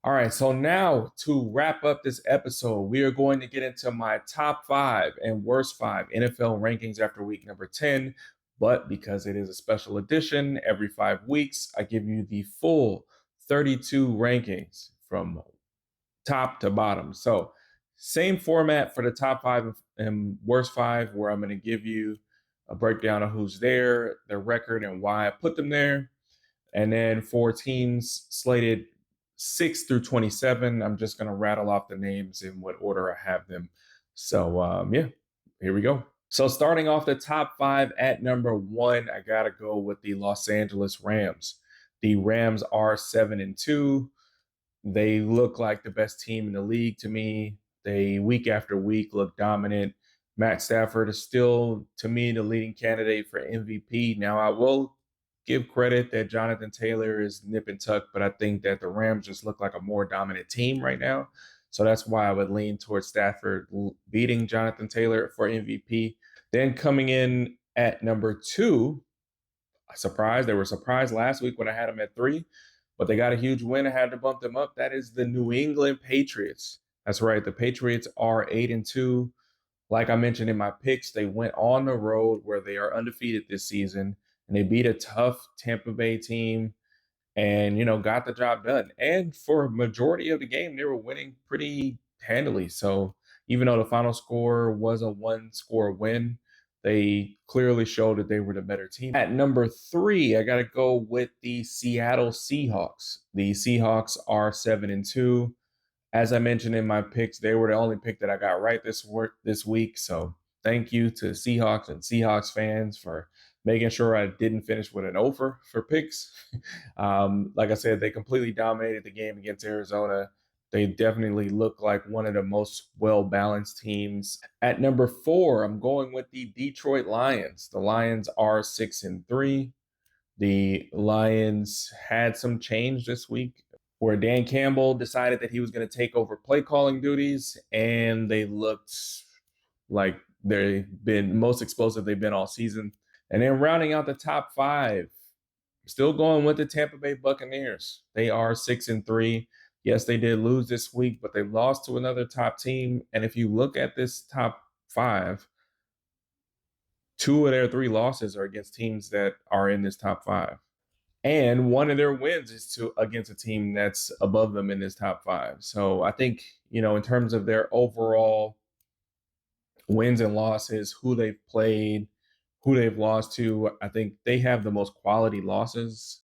All right, so now to wrap up this episode, we are going to get into my top five and worst five NFL rankings after week number 10. But because it is a special edition, every 5 weeks, I give you the full 32 rankings from top to bottom. So, same format for the top five and worst five, where I'm going to give you a breakdown of who's there, their record, and why I put them there. And then for teams slated 6 through 27, I'm just going to rattle off the names in what order I have them. So, yeah, here we go. So, starting off the top five at number one, I got to go with the Los Angeles Rams. The Rams are 7-2. They look like the best team in the league to me. They, week after week, look dominant. Matt Stafford is still, to me, the leading candidate for MVP. Now, I will give credit that Jonathan Taylor is nip and tuck, but I think that the Rams just look like a more dominant team right now. So that's why I would lean towards Stafford beating Jonathan Taylor for MVP. Then coming in at number two, a surprise. They were surprised last week when I had them at three, but they got a huge win. I had to bump them up. That is the New England Patriots. That's right. The Patriots are 8-2. Like I mentioned in my picks, they went on the road where they are undefeated this season, and they beat a tough Tampa Bay team and, got the job done. And for a majority of the game, they were winning pretty handily. So even though the final score was a one-score win, they clearly showed that they were the better team. At number three, I got to go with the Seattle Seahawks. The Seahawks are 7-2. As I mentioned in my picks, they were the only pick that I got right this week. So thank you to Seahawks and Seahawks fans for making sure I didn't finish with an over for picks. Like I said, they completely dominated the game against Arizona. They definitely look like one of the most well-balanced teams. At number four, I'm going with the Detroit Lions. The Lions are 6-3. The Lions had some change this week where Dan Campbell decided that he was going to take over play calling duties, and they looked like they've been most explosive they've been all season. And then rounding out the top five, still going with the Tampa Bay Buccaneers. They are 6-3. Yes, they did lose this week, but they lost to another top team. And if you look at this top five, two of their three losses are against teams that are in this top five. And one of their wins is to against a team that's above them in this top five. So I think, in terms of their overall wins and losses, who they've played, who they've lost to, I think they have the most quality losses